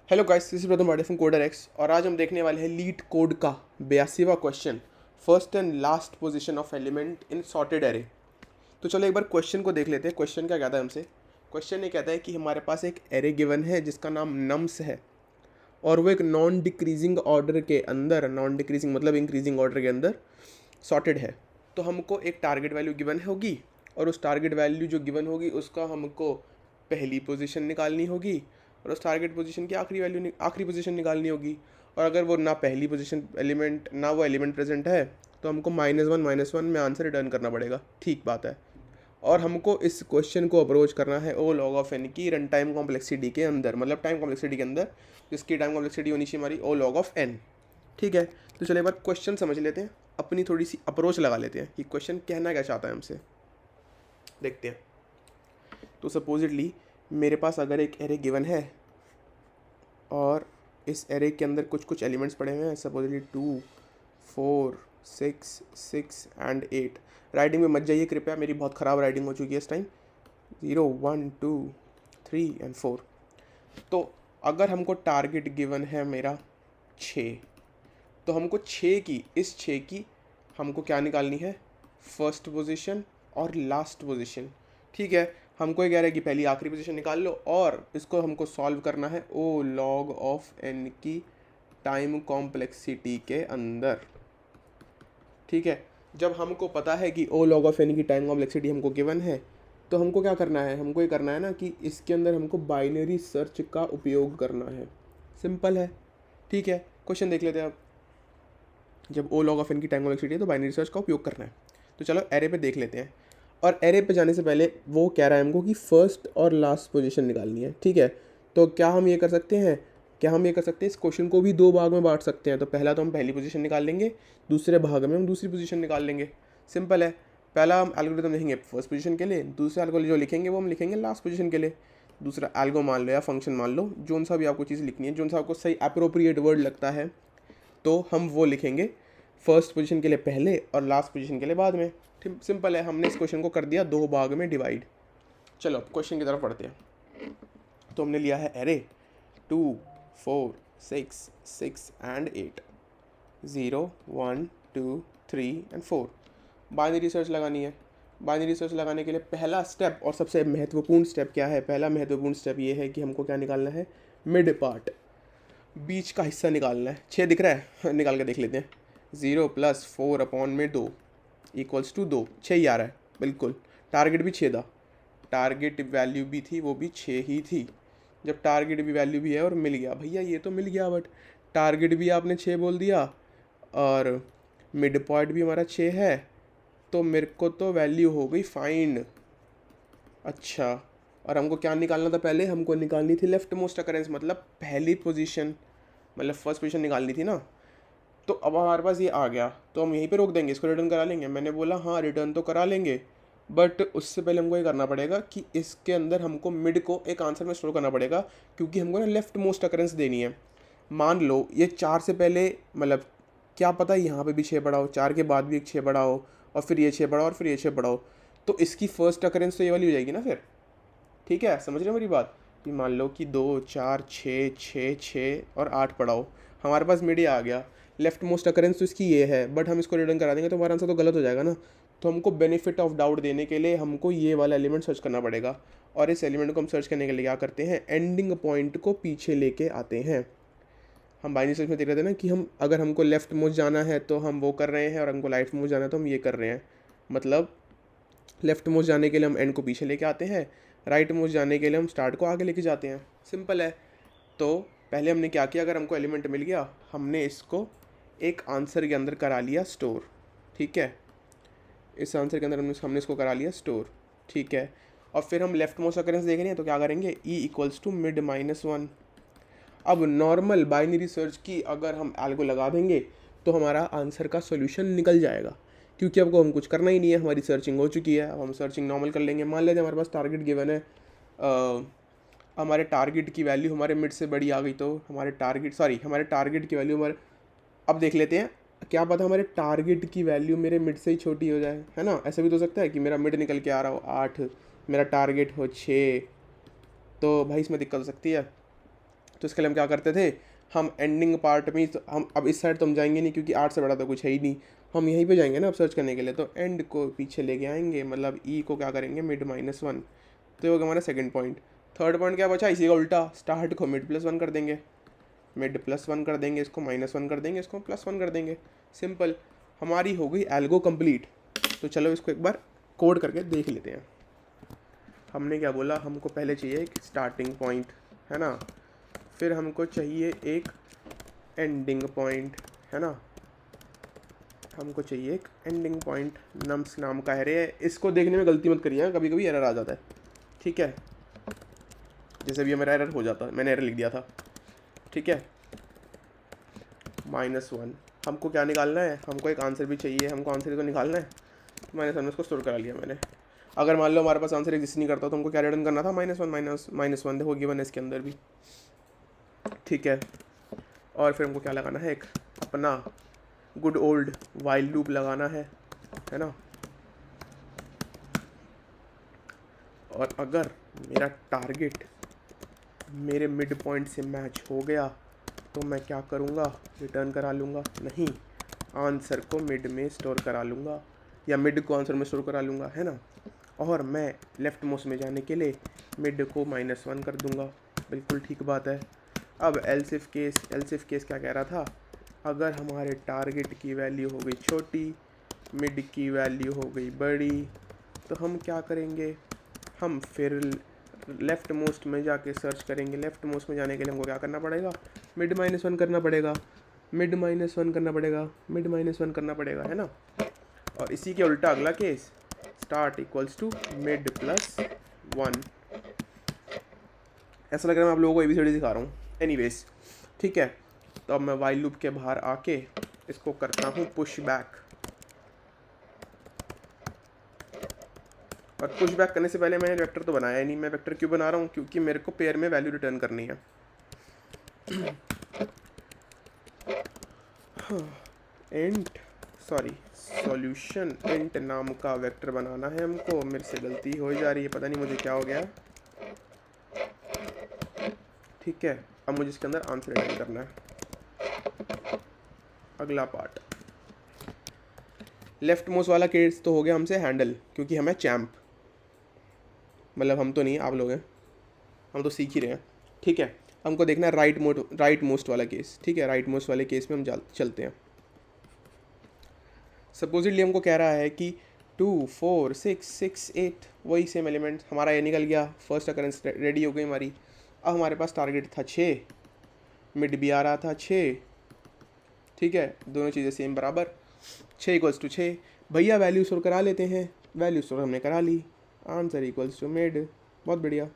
Hello guys, this is प्रथम Pandey from coder x और आज हम देखने वाले हैं लीड कोड का 82वां question, first and last position of element in sorted array. तो चलो एक बार क्वेश्चन को देख लेते हैं। क्वेश्चन क्या कहता है हमसे? क्वेश्चन ये कहता है कि हमारे पास एक एरे गिवन है जिसका नाम नम्स है और वो एक नॉन डिक्रीजिंग ऑर्डर के अंदर, नॉन डिक्रीजिंग मतलब इंक्रीजिंग ऑर्डर के अंदर सॉर्टेड है। तो हमको एक टारगेट वैल्यू गिवन होगी और उस टारगेट वैल्यू जो गिवन होगी उसका हमको पहली पोजीशन निकालनी होगी और उस टारगेट पोजीशन की आखिरी पोजीशन निकालनी होगी। और अगर वो ना पहली पोजीशन एलिमेंट ना वो एलिमेंट प्रेजेंट है तो हमको -1 में आंसर रिटर्न करना पड़ेगा। ठीक बात है। और हमको इस क्वेश्चन को अप्रोच करना है ओ लॉग ऑफ एन की रन टाइम कॉम्प्लेक्सिटी के अंदर, मतलब टाइम कॉम्प्लेक्सिटी के अंदर, जिसकी टाइम कॉम्प्लेक्सिटी होनी चाहिए हमारी ओ लॉग ऑफ एन। ठीक है, तो चलिए एक बार क्वेश्चन समझ लेते हैं, अपनी थोड़ी सी अप्रोच लगा लेते हैं कि क्वेश्चन कहना क्या चाहता है हमसे। देखते हैं। तो सपोजिटली मेरे पास अगर एक एरे गिवन है और इस एरे के अंदर कुछ कुछ एलिमेंट्स पड़े हुए हैं, सपोजिटली 2, 4, 6, 6 एंड 8। राइटिंग में मत जाइए कृपया, मेरी बहुत ख़राब राइटिंग हो चुकी है इस टाइम। 0, 1, 2, 3 एंड 4। तो अगर हमको टारगेट गिवन है मेरा 6, तो हमको 6 की हमको क्या निकालनी है? फर्स्ट पोजीशन और लास्ट पोजीशन। ठीक है, हमको ये कह रहा है कि पहली आखिरी पोजीशन निकाल लो और इसको हमको सॉल्व करना है ओ लॉग ऑफ एन की टाइम कॉम्प्लेक्सिटी के अंदर। ठीक है, जब हमको पता है कि ओ लॉग ऑफ एन की टाइम कॉम्प्लेक्सिटी हमको गिवन है तो हमको क्या करना है? हमको ये करना है ना कि इसके अंदर हमको बाइनरी सर्च का उपयोग करना है। सिंपल है। ठीक है, क्वेश्चन देख लेते हैं अब। जब ओ लॉग ऑफ एन की टाइम कॉम्प्लेक्सिटी है तो बाइनरी सर्च का उपयोग करना है। तो चलो एरे पे देख लेते हैं। और एरे पे जाने से पहले वो कह रहा है हमको कि फर्स्ट और लास्ट पोजीशन निकालनी है। ठीक है, तो क्या हम ये कर सकते हैं? इस क्वेश्चन को भी दो भाग में बांट सकते हैं। तो पहला तो हम पहली पोजीशन निकाल लेंगे, दूसरे भाग में हम दूसरी पोजीशन निकाल लेंगे। सिंपल है। पहला हम एल्गोरिथम लिखेंगे फर्स्ट पोजीशन के लिए, दूसरा एल्गोरिथम जो लिखेंगे वो हम लिखेंगे लास्ट पोजीशन के लिए। दूसरा एल्गो मान लो या फंक्शन मान लो, जोन सा भी आपको चीज़ लिखनी है, जोन सा आपको सही अप्रोप्रिएट वर्ड लगता है, तो हम वो लिखेंगे फर्स्ट पोजीशन के लिए पहले और लास्ट पोजीशन के लिए बाद में। ठीक, सिंपल है। हमने इस क्वेश्चन को कर दिया दो भाग में डिवाइड। चलो अब क्वेश्चन की तरफ पढ़ते हैं। तो हमने लिया है array 2, 4, 6, 6 and 8, 0, 1, 2, 3 and 4। Binary search लगानी है। बाइनरी सर्च लगाने के लिए पहला स्टेप और सबसे महत्वपूर्ण स्टेप क्या है? पहला महत्वपूर्ण स्टेप ये है कि हमको क्या निकालना है? मिड पार्ट, बीच का हिस्सा निकालना है। 6 दिख रहा है? निकाल के देख लेते हैं। 0 + 4 अपॉन में 2 इक्वल्स टू 2। 6 ही आ रहा है बिल्कुल। टारगेट भी 6 था, टारगेट वैल्यू भी थी वो भी 6 ही थी। जब टारगेट भी वैल्यू भी है और मिल गया भैया, ये तो मिल गया, बट टारगेट भी आपने 6 बोल दिया और मिड पॉइंट भी हमारा 6 है, तो मेरे को तो वैल्यू हो गई फाइंड। अच्छा, और हमको क्या निकालना था? पहले हमको निकालनी थी लेफ्ट मोस्ट अकरेंस, मतलब पहली पोजीशन, मतलब फर्स्ट पोजीशन निकालनी थी ना। तो अब हमारे पास ये आ गया तो हम यहीं पे रोक देंगे, इसको रिटर्न करा लेंगे। मैंने बोला हाँ रिटर्न तो करा लेंगे, बट उससे पहले हमको ये करना पड़ेगा कि इसके अंदर हमको मिड को एक आंसर में स्टोर करना पड़ेगा, क्योंकि हमको ना लेफ्ट मोस्ट अकरेंस देनी है। मान लो ये 4 से पहले, मतलब क्या पता यहाँ पे भी 6 पड़ा हो, 4 के बाद भी एक 6 पड़ा हो और फिर ये 6 पड़ा हो और फिर ये 6 पड़ा हो, तो इसकी फर्स्ट अकरेंस तो ये वाली हो जाएगी ना फिर। ठीक है, समझ रहे हो मेरी बात? कि मान लो कि 2, 4, 6, 6, 6 और 8 पड़ा हो, हमारे पास मिड आ गया। लेफ्ट मोस्ट अकरेंस तो इसकी ये है, बट हम इसको रिटर्न करा देंगे तो हमारा आंसर तो गलत हो जाएगा ना। तो हमको बेनिफिट ऑफ डाउट देने के लिए हमको ये वाला एलिमेंट सर्च करना पड़ेगा। और इस एलिमेंट को हम सर्च करने के लिए क्या करते हैं? एंडिंग पॉइंट को पीछे लेके आते हैं। हम बाइनरी सर्च में देख रहे थे ना कि हम अगर हमको लेफ्ट मोस्ट जाना है तो हम वो कर रहे हैं और हमको राइट मोस्ट जाना है तो हम ये कर रहे हैं। मतलब लेफ्ट मोस्ट जाने के लिए हम एंड को पीछे लेके आते हैं, राइट मोस्ट जाने के लिए हम स्टार्ट को आगे लेके जाते हैं। सिंपल है। तो पहले हमने क्या किया? अगर हमको एलिमेंट मिल गया, हमने इसको एक आंसर के अंदर करा लिया स्टोर। ठीक है, इस आंसर के अंदर हमने इसको करा लिया स्टोर। ठीक है, और फिर हम लेफ्ट मोस्ट अकरेंस देख रहे हैं तो क्या करेंगे? E equals to mid -1। अब नॉर्मल बाइनरी सर्च की अगर हम एल्गो लगा देंगे तो हमारा आंसर का सोल्यूशन निकल जाएगा, क्योंकि अब को हम कुछ करना ही नहीं है, हमारी सर्चिंग हो चुकी है। अब हम सर्चिंग नॉर्मल कर लेंगे। मान लेते हैं हमारे पास टारगेट गिवन है, हमारे टारगेट की वैल्यू हमारे मिड से बड़ी आ गई, तो हमारे टारगेट की वैल्यू हमारे, अब देख लेते हैं, क्या पता हमारे टारगेट की वैल्यू मेरे मिड से ही छोटी हो जाए, है ना? ऐसा भी तो हो सकता है कि मेरा मिड निकल के आ रहा हो 8, मेरा टारगेट हो 6, तो भाई इसमें दिक्कत हो सकती है। तो इसके लिए हम क्या करते थे, हम एंडिंग पार्ट में तो हम अब इस साइड तो हम जाएंगे नहीं क्योंकि 8 से बड़ा तो कुछ है ही नहीं, हम यहीं पे जाएंगे ना अब सर्च करने के लिए, तो एंड को पीछे लेके आएंगे, मतलब ई को क्या करेंगे मिड -1, तो ये हो गया हमारा सेकंड पॉइंट। थर्ड पॉइंट क्या बचा, इसी का उल्टा, स्टार्ट को मिड +1 कर देंगे, मिड +1 कर देंगे, इसको -1 कर देंगे, इसको +1 कर देंगे, सिंपल, हमारी हो गई एल्गो कंप्लीट। तो चलो इसको एक बार कोड करके देख लेते हैं। हमने क्या बोला, हमको पहले चाहिए एक स्टार्टिंग पॉइंट, है ना, फिर हमको चाहिए एक एंडिंग पॉइंट, है ना, हमको चाहिए एक एंडिंग पॉइंट, नम्स नाम का है, इसको देखने में गलती मत करिए, कभी कभी एरर आ जाता है, ठीक है, जैसे भी मेरा एरर हो जाता है, मैंने एरर लिख दिया था, ठीक है। -1 हमको क्या निकालना है, हमको एक आंसर भी चाहिए, हमको आंसर को निकालना है, तो मैंने सामने उसको स्टोर करा लिया मैंने। अगर मान लो हमारे पास आंसर एग्जिस्ट नहीं करता तो हमको क्या रिटर्न करना था, -1 देखो गिवन है इसके अंदर भी, ठीक है। और फिर हमको क्या लगाना है, एक अपना गुड ओल्ड वाइल लूप लगाना है ना। और अगर मेरा टारगेट मेरे मिड पॉइंट से मैच हो गया तो मैं क्या करूँगा, रिटर्न करा लूँगा, नहीं, आंसर को मिड में स्टोर करा लूँगा, या मिड को आंसर में स्टोर करा लूँगा, है ना। और मैं लेफ्ट मोस्ट में जाने के लिए मिड को -1 कर दूँगा, बिल्कुल ठीक बात है। अब एल्सिफ केस क्या कह रहा था, अगर हमारे टारगेट की वैल्यू हो गई छोटी, मिड की वैल्यू हो गई बड़ी, तो हम क्या करेंगे, हम फिर लेफ़्ट मोस्ट में जाके सर्च करेंगे। लेफ़्ट मोस्ट में जाने के लिए हमको क्या करना पड़ेगा, मिड -1 करना पड़ेगा, मिड -1 करना पड़ेगा, मिड -1 करना पड़ेगा, है ना। और इसी के उल्टा अगला case, start equals to mid +1। ऐसा लग रहा है मैं आप लोगों को ABCD दिखा रहा हूँ, एनीवेज, ठीक है। तो अब मैं वाइल लूप के बाहर आके इसको करता हूँ पुश बैक, और पुश बैक करने से पहले मैंने वेक्टर तो बनाया ही नहीं। मैं वेक्टर क्यों बना रहा हूँ, क्योंकि मेरे को पेयर में वैल्यू रिटर्न करनी है। इंट सॉल्यूशन इंट नाम का वेक्टर बनाना है हमको, मेरे से गलती हो जा रही है, पता नहीं मुझे क्या हो गया, ठीक है। अब मुझे इसके अंदर आंसर रिटर्न करना है। अगला पार्ट, लेफ्ट मोस्ट वाला केस तो हो गया हमसे हैंडल, क्योंकि हमें चैम्प, मतलब हम तो नहीं, आप लोग हैं, हम तो सीख ही रहे हैं, ठीक है। हमको देखना है राइट मोस्ट वाला केस, ठीक है। राइट मोस्ट वाले केस में हम चलते हैं। सपोजिटली हमको कह रहा है कि 2 4 6 6 8 वही सेम एलिमेंट, हमारा ये निकल गया, फर्स्ट अकरेंस रेडी हो गई हमारी। अब हमारे पास टारगेट था 6, मिड भी आ रहा था 6, ठीक है, दोनों चीज़ें सेम बराबर, 6 = 6। भैया वैल्यू स्टोर करा लेते हैं, वैल्यू स्टोर हमने करा ली, आंसर इक्वल्स टू मिड, बहुत बढ़िया,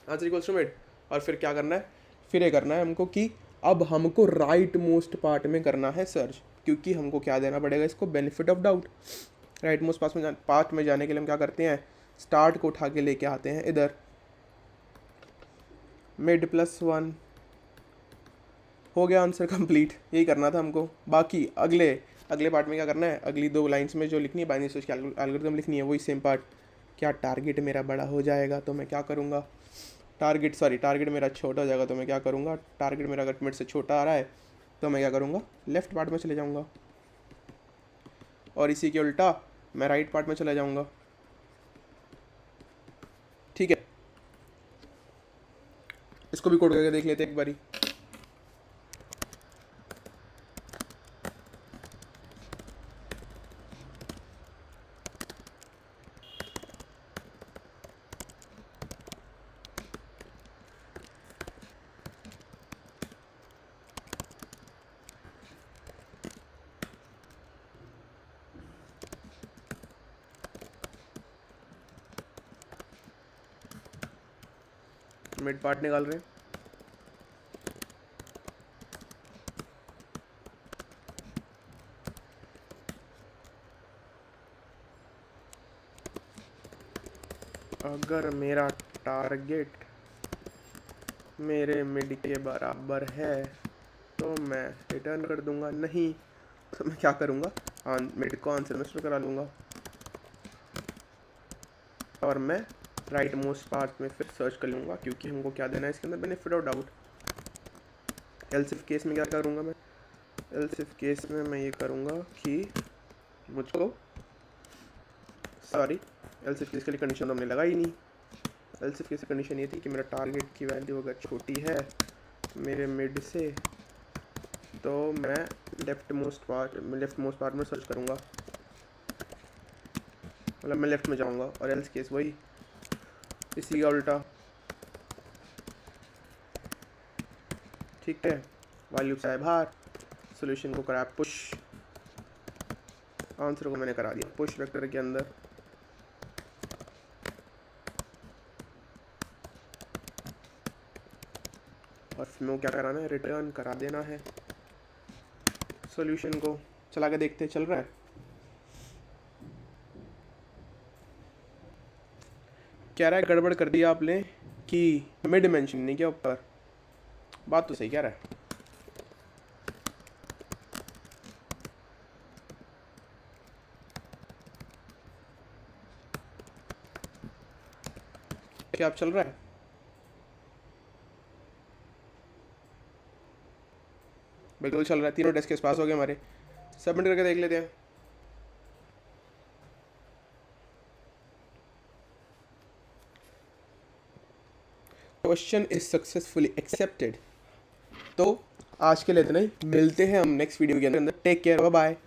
आंसर इक्वल्स टू मिड। और फिर क्या करना है, फिर ये करना है हमको कि अब हमको राइट मोस्ट पार्ट में करना है सर्च, क्योंकि हमको क्या देना पड़ेगा इसको, benefit of doubt. Right most part में जाने के लिए हम क्या करते हैं, स्टार्ट को उठा के लेके आते हैं इधर, मिड +1 हो गया, आंसर कंप्लीट। यही करना था हमको। बाकी अगले पार्ट में क्या करना है, अगली 2 लाइंस में जो लिखनी है बाइनरी सर्च की एल्गोरिथम लिखनी है, वही सेम पार्ट। क्या टारगेट मेरा बड़ा हो जाएगा तो मैं क्या करूँगा, टारगेट मेरा छोटा हो जाएगा तो मैं क्या करूँगा, टारगेट मेरा अगर मिड से छोटा आ रहा है तो मैं क्या करूँगा, लेफ्ट पार्ट में चले जाऊँगा, और इसी के उल्टा मैं राइट पार्ट में चला जाऊँगा, ठीक है। इसको भी कोड करके देख लेते एक बारी। मिड पार्ट निकाल रहे हैं, अगर मेरा टारगेट मेरे मिड के बराबर है तो मैं रिटर्न कर दूंगा, नहीं तो मैं क्या करूँगा, मिड को आंसर में स्टोर करा लूँगा, और मैं राइट मोस्ट पार्ट में फिर सर्च कर लूँगा, क्योंकि हमको क्या देना है इसके अंदर, benefit of doubt. Else if case में क्या करूँगा मैं, एल्स इफ केस में मैं ये करूँगा कि मुझको, सॉरी, एल्स इफ केस के लिए कंडीशन तो हमने लगाई नहीं। एल्स इफ केस की कंडीशन ये थी कि मेरा टारगेट की वैल्यू अगर छोटी है मेरे मिड से, तो मैं लेफ्ट मोस्ट पार्ट में सर्च करूँगा, मतलब मैं लेफ्ट में जाऊँगा। और एल्स केस वही, इसी का उल्टा, ठीक है। वैल्यू से आए बाहर, सोल्यूशन को कराया पुश, आंसर को मैंने करा दिया पुश वेक्टर के अंदर। और फिर मैं क्या कराना है, रिटर्न करा देना है सॉल्यूशन को। चला के देखते चल रहा है। कह रहा है गड़बड़ कर दिया आपने कि मिड मेंशन नहीं किया ऊपर, बात तो सही कह रहा है। क्या आप चल रहा है? बिल्कुल चल रहा है। तीनों टेस्ट केस पास हो गए हमारे। सबमिट करके देख लेते हैं। Question is successfully accepted. तो आज के लिए इतना ही, मिलते हैं हम नेक्स्ट वीडियो के अंदर। Take care, bye bye.